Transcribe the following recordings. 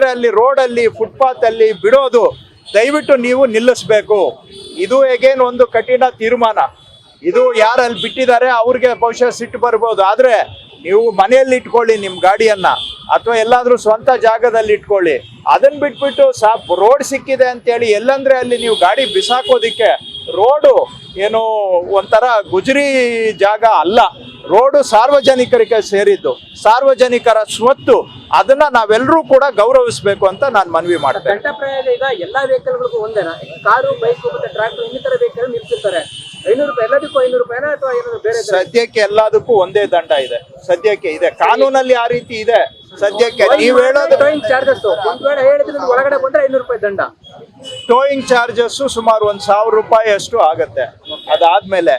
ಅಲ್ಲಿ ರೋಡ್ ಅಲ್ಲಿ ಫುಟ್ಪಾತ್ ಅಲ್ಲಿ ಬಿಡೋದು ದಯವಿಟ್ಟು ನೀವು ನಿಲ್ಲಿಸಬೇಕು. ಇದು ಹೇಗೇನು ಒಂದು ಕಠಿಣ ತೀರ್ಮಾನ. ಇದು ಯಾರಲ್ಲಿ ಬಿಟ್ಟಿದ್ದಾರೆ ಅವ್ರಿಗೆ ಬಹುಶಃ ಸಿಟ್ಟು ಬರ್ಬೋದು. ಆದ್ರೆ ನೀವು ಮನೆಯಲ್ಲಿ ಇಟ್ಕೊಳ್ಳಿ ನಿಮ್ ಗಾಡಿಯನ್ನ, ಅಥವಾ ಎಲ್ಲಾದ್ರೂ ಸ್ವಂತ ಜಾಗದಲ್ಲಿ ಇಟ್ಕೊಳ್ಳಿ. ಅದನ್ನ ಬಿಟ್ಬಿಟ್ಟು ರೋಡ್ ಸಿಕ್ಕಿದೆ ಅಂತೇಳಿ ಎಲ್ಲಂದ್ರೆ ಅಲ್ಲಿ ನೀವು ಗಾಡಿ ಬಿಸಾಕೋದಿಕ್ಕೆ, ರೋಡು ಏನು ಒಂಥರ ಗುಜರಿ ಜಾಗ ಅಲ್ಲ. ರೋಡು ಸಾರ್ವಜನಿಕರಿಗೆ ಸೇರಿದ್ದು, ಸಾರ್ವಜನಿಕರ ಸ್ವತ್ತು. ಅದನ್ನ ನಾವೆಲ್ಲರೂ ಕೂಡ ಗೌರವಿಸಬೇಕು ಅಂತ ನಾನು ಮನವಿ ಮಾಡ್ತೇನೆ. ಘಂಟಾಪ್ರಾಯದ ಈಗ ಎಲ್ಲಾ ವೆಹಿಕಲ್ಗಳಿಗೂ ಒಂದೇನಾ? ಕಾರು, ಬೈಕ್ ಮತ್ತೆ ಟ್ರಾಕ್ಟರ್ ಇನ್ನಿತರ ವೆಹಿಕಲ್ ನಿಲ್ಸಿರ್ತಾರೆ. 500 ರೂಪಾಯಿ ಎಲ್ಲದಕ್ಕೂ 500 ರೂಪಾಯಿನಾ ಅಥವಾ ಏನಾದ್ರು ಬೇರೆ? ಸದ್ಯಕ್ಕೆ ಎಲ್ಲದಕ್ಕೂ ಒಂದೇ ದಂಡ ಇದೆ. ಸದ್ಯಕ್ಕೆ ಇದೆ, ಕಾನೂನಲ್ಲಿ ಆ ರೀತಿ ಇದೆ. ಸದ್ಯಕ್ಕೆ ನೀವು ಹೇಳೋದು ಟೋಯಿಂಗ್ ಚಾರ್ಜಸ್ ಒಂದ್ ವೇಳೆ ಹೇಳಿದ್ರೆ ಒಳಗಡೆ ಬಂದ್ರೆ 500 ರೂಪಾಯಿ ದಂಡ. ಟೋಯಿಂಗ್ ಚಾರ್ಜಸ್ ಸುಮಾರು 1,000 ರೂಪಾಯಿ ಅಷ್ಟು ಆಗತ್ತೆ. ಅದಾದ್ಮೇಲೆ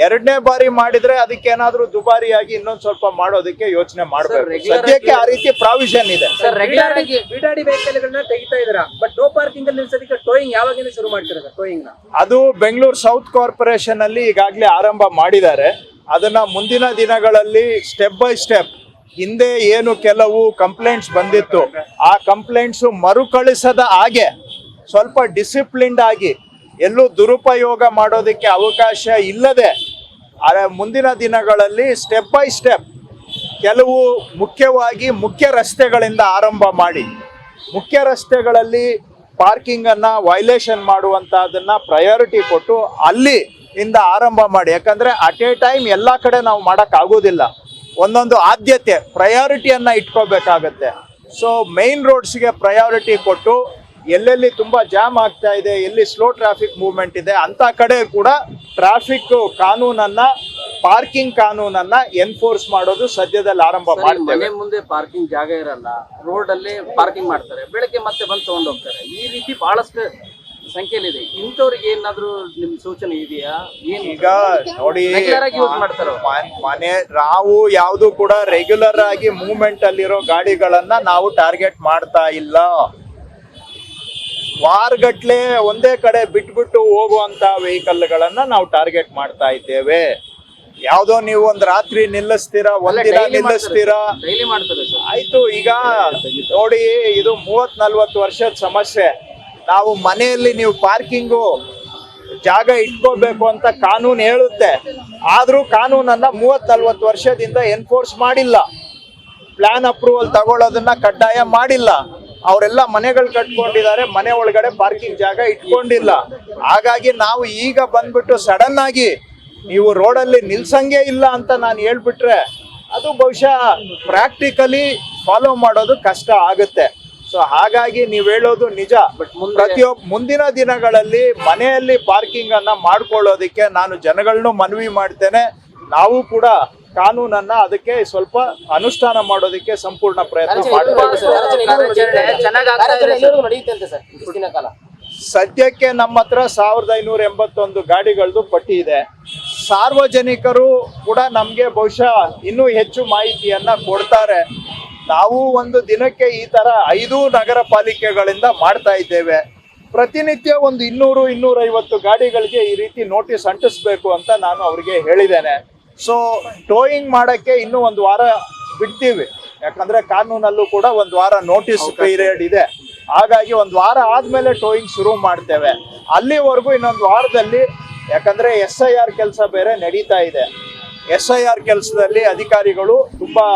ಎರಡನೇ ಬಾರಿ ಮಾಡಿದ್ರೆ ಅದಕ್ಕೆ ಏನಾದ್ರೂ ದುಬಾರಿಯಾಗಿ ಇನ್ನೊಂದ್ ಸ್ವಲ್ಪ ಮಾಡೋದಕ್ಕೆ ಯೋಚನೆ ಮಾಡ್ಬೇಕು. ಸದ್ಯಕ್ಕೆ ಆ ರೀತಿ ಪ್ರಾವಿಷನ್ ಇದೆ. ರೆಗ್ಯುಲರ್ ಆಗಿ ಬಿಡಾಡಿ ವೆಹಿಕಲ್ಗಳನ್ನ ತೆಗಿತಾ ಇದ್ದೀರಾ, ಬಟ್ ನೋ ಪಾರ್ಕಿಂಗ್ ಅಲ್ಲಿ ನಿಲ್ಸೋದಕ್ಕೆ ಟೋಯಿಂಗ್ ಯಾವಾಗಿಂದ ಶುರು ಮಾಡ್ತಿರೋದು? ಟೋಯಿಂಗ್ ಅದು ಬೆಂಗಳೂರು ಸೌತ್ ಕಾರ್ಪೊರೇಷನ್ ಅಲ್ಲಿ ಈಗಾಗಲೇ ಆರಂಭ ಮಾಡಿದ್ದಾರೆ. ಅದನ್ನ ಮುಂದಿನ ದಿನಗಳಲ್ಲಿ ಸ್ಟೆಪ್ ಬೈ ಸ್ಟೆಪ್, ಹಿಂದೆ ಏನು ಕೆಲವು ಕಂಪ್ಲೇಂಟ್ಸ್ ಬಂದಿತ್ತು ಆ ಕಂಪ್ಲೇಂಟ್ಸ್ ಮರುಕಳಿಸದ ಹಾಗೆ ಸ್ವಲ್ಪ ಡಿಸಿಪ್ಲಿನ್ಡ್ ಆಗಿ, ಎಲ್ಲೂ ದುರುಪಯೋಗ ಮಾಡೋದಕ್ಕೆ ಅವಕಾಶ ಇಲ್ಲದೆ ಮುಂದಿನ ದಿನಗಳಲ್ಲಿ ಸ್ಟೆಪ್ ಬೈ ಸ್ಟೆಪ್ ಕೆಲವು ಮುಖ್ಯವಾಗಿ ಮುಖ್ಯ ರಸ್ತೆಗಳಿಂದ ಆರಂಭ ಮಾಡಿ, ಮುಖ್ಯ ರಸ್ತೆಗಳಲ್ಲಿ ಪಾರ್ಕಿಂಗ್ ಅನ್ನ ವೈಲೇಷನ್ ಮಾಡುವಂತಹದನ್ನ ಪ್ರಯಾರಿಟಿ ಕೊಟ್ಟು ಅಲ್ಲಿ ಇಂದ ಆರಂಭ ಮಾಡಿ. ಯಾಕಂದ್ರೆ ಅಟ್ ಎ ಟೈಮ್ ಎಲ್ಲ ಕಡೆ ನಾವು ಮಾಡಕ್ ಆಗೋದಿಲ್ಲ. ಒಂದೊಂದು ಆದ್ಯತೆ ಪ್ರಯಾರಿಟಿಯನ್ನ ಇಟ್ಕೋಬೇಕಾಗತ್ತೆ. ಸೊ ಮೈನ್ ರೋಡ್ಸ್ಗೆ ಪ್ರಯಾರಿಟಿ ಕೊಟ್ಟು, ಎಲ್ಲೆಲ್ಲಿ ತುಂಬಾ ಜಾಮ್ ಆಗ್ತಾ ಇದೆ, ಎಲ್ಲಿ ಸ್ಲೋ ಟ್ರಾಫಿಕ್ ಮೂವ್ಮೆಂಟ್ ಇದೆ ಅಂತ ಕಡೆ ಕೂಡ ಟ್ರಾಫಿಕ್ ಕಾನೂನನ್ನ, ಪಾರ್ಕಿಂಗ್ ಕಾನೂನನ್ನ ಎನ್ಫೋರ್ಸ್ ಮಾಡೋದು ಸದ್ಯದಲ್ಲಿ ಆರಂಭ ಮಾಡ್ತೇವೆ. ಮನೆ ಮುಂದೆ ಪಾರ್ಕಿಂಗ್ ಜಾಗ ಇರಲ್ಲ, ರೋಡ್ ಅಲ್ಲಿ ಪಾರ್ಕಿಂಗ್ ಮಾಡ್ತಾರೆ, ಬೆಳಗ್ಗೆ ಮತ್ತೆ ಬಂದು ತಗೊಂಡು ಹೋಗ್ತಾರೆ. ಈ ರೀತಿ ಬಹಳಷ್ಟು ಸಂಖ್ಯೆಯಲ್ಲಿದೆ. ಇಂಥವ್ರಿಗೆ ಏನಾದ್ರು ನಿಮ್ ಸೂಚನೆ ಇದೆಯಾ? ಈಗ ನೋಡಿ, ಯೂಸ್ ಮಾಡ್ತಾರೋ ಮನೆ ನಾವು ಯಾವುದು ಕೂಡ ರೆಗ್ಯುಲರ್ ಆಗಿ ಮೂವ್ಮೆಂಟ್ ಅಲ್ಲಿರೋ ಗಾಡಿಗಳನ್ನ ನಾವು ಟಾರ್ಗೆಟ್ ಮಾಡ್ತಾ ಇಲ್ಲ. ವಾರಗಟ್ಲೆ ಒಂದೇ ಕಡೆ ಬಿಟ್ಬಿಟ್ಟು ಹೋಗುವಂತ ವೆಹಿಕಲ್ಗಳನ್ನ ನಾವು ಟಾರ್ಗೆಟ್ ಮಾಡ್ತಾ ಇದ್ದೇವೆ. ಯಾವ್ದೋ ನೀವು ಒಂದ್ ರಾತ್ರಿ ನಿಲ್ಲಿಸ್ತೀರಾ, ಒಂದಿನ ನಿಲ್ಲಿಸ್ತೀರಾ, ಆಯ್ತು. ಈಗ ನೋಡಿ, ಇದು 30-40 ವರ್ಷದ ಸಮಸ್ಯೆ. ನಾವು ಮನೆಯಲ್ಲಿ ನೀವು ಪಾರ್ಕಿಂಗು ಜಾಗ ಇಟ್ಕೋಬೇಕು ಅಂತ ಕಾನೂನು ಹೇಳುತ್ತೆ. ಆದ್ರೂ ಕಾನೂನನ್ನ 30-40 ವರ್ಷದಿಂದ ಎನ್ಫೋರ್ಸ್ ಮಾಡಿಲ್ಲ. ಪ್ಲಾನ್ ಅಪ್ರೂವಲ್ ತಗೊಳ್ಳೋದನ್ನ ಕಡ್ಡಾಯ ಮಾಡಿಲ್ಲ. ಅವರೆಲ್ಲ ಮನೆಗಳು ಕಟ್ಕೊಂಡಿದ್ದಾರೆ, ಮನೆ ಒಳಗಡೆ ಪಾರ್ಕಿಂಗ್ ಜಾಗ ಇಟ್ಕೊಂಡಿಲ್ಲ. ಹಾಗಾಗಿ ನಾವು ಈಗ ಬಂದ್ಬಿಟ್ಟು ಸಡನ್ ಆಗಿ ನೀವು ರೋಡಲ್ಲಿ ನಿಲ್ಸಂಗೆ ಇಲ್ಲ ಅಂತ ನಾನು ಹೇಳ್ಬಿಟ್ರೆ ಅದು ಬಹುಶಃ ಪ್ರಾಕ್ಟಿಕಲಿ ಫಾಲೋ ಮಾಡೋದು ಕಷ್ಟ ಆಗುತ್ತೆ. ಸೊ ಹಾಗಾಗಿ ನೀವು ಹೇಳೋದು ನಿಜ. ಬಟ್ ಮುಂದಿನ ದಿನಗಳಲ್ಲಿ ಮನೆಯಲ್ಲಿ ಪಾರ್ಕಿಂಗ್ ಅನ್ನ ಮಾಡ್ಕೊಳ್ಳೋದಿಕ್ಕೆ ನಾನು ಜನಗಳನ್ನೂ ಮನವಿ ಮಾಡ್ತೇನೆ. ನಾವು ಕೂಡ ಕಾನೂನನ್ನ ಅದಕ್ಕೆ ಸ್ವಲ್ಪ ಅನುಷ್ಠಾನ ಮಾಡೋದಕ್ಕೆ ಸಂಪೂರ್ಣ ಪ್ರಯತ್ನ ಮಾಡ್ತೇವೆ. ಸದ್ಯಕ್ಕೆ ನಮ್ಮ ಹತ್ರ 1581 ಗಾಡಿಗಳದ್ದು ಪಟ್ಟಿ ಇದೆ. ಸಾರ್ವಜನಿಕರು ಕೂಡ ನಮ್ಗೆ ಬಹುಶಃ ಇನ್ನೂ ಹೆಚ್ಚು ಮಾಹಿತಿಯನ್ನ ಕೊಡ್ತಾರೆ. ನಾವು ಒಂದು ದಿನಕ್ಕೆ ಈ ತರ 5 ನಗರ ಪಾಲಿಕೆಗಳಿಂದ ಮಾಡ್ತಾ ಇದ್ದೇವೆ. ಪ್ರತಿನಿತ್ಯ ಒಂದು 200-250 ಗಾಡಿಗಳಿಗೆ ಈ ರೀತಿ ನೋಟಿಸ್ ಅಂಟಿಸ್ಬೇಕು ಅಂತ ನಾನು ಅವ್ರಿಗೆ ಹೇಳಿದ್ದೇನೆ. ಸೊ ಟೋಯಿಂಗ್ ಮಾಡಕ್ಕೆ ಇನ್ನೂ 1 ವಾರ ಬಿಡ್ತೀವಿ. ಯಾಕಂದ್ರೆ ಕಾನೂನಲ್ಲೂ ಕೂಡ 1 ವಾರ ನೋಟಿಸ್ ಪೀರಿಯಡ್ ಇದೆ. ಹಾಗಾಗಿ 1 ವಾರ ಆದ್ಮೇಲೆ ಟೋಯಿಂಗ್ ಶುರು ಮಾಡ್ತೇವೆ. ಅಲ್ಲಿವರೆಗೂ ಇನ್ನೊಂದು ವಾರದಲ್ಲಿ, ಯಾಕಂದ್ರೆ SIR ಕೆಲಸ ಬೇರೆ ನಡೀತಾ ಇದೆ. SIR ಕೆಲಸದಲ್ಲಿ ಅಧಿಕಾರಿಗಳು ತುಂಬಾ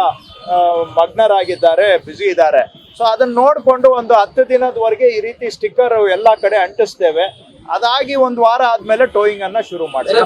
ಮಗ್ನರಾಗಿದ್ದಾರೆ, ಬ್ಯುಸಿ ಇದ್ದಾರೆ. ಸೊ ಅದನ್ನ ನೋಡ್ಕೊಂಡು ಒಂದು 10 ದಿನದವರೆಗೆ ಈ ರೀತಿ ಸ್ಟಿಕ್ಕರ್ ಎಲ್ಲಾ ಕಡೆ ಅಂಟಿಸ್ತೇವೆ. ಅದಾಗಿ 1 ವಾರ ಆದ್ಮೇಲೆ ಟೋಯಿಂಗ್ ಅನ್ನ ಶುರು ಮಾಡ್ತೇವೆ.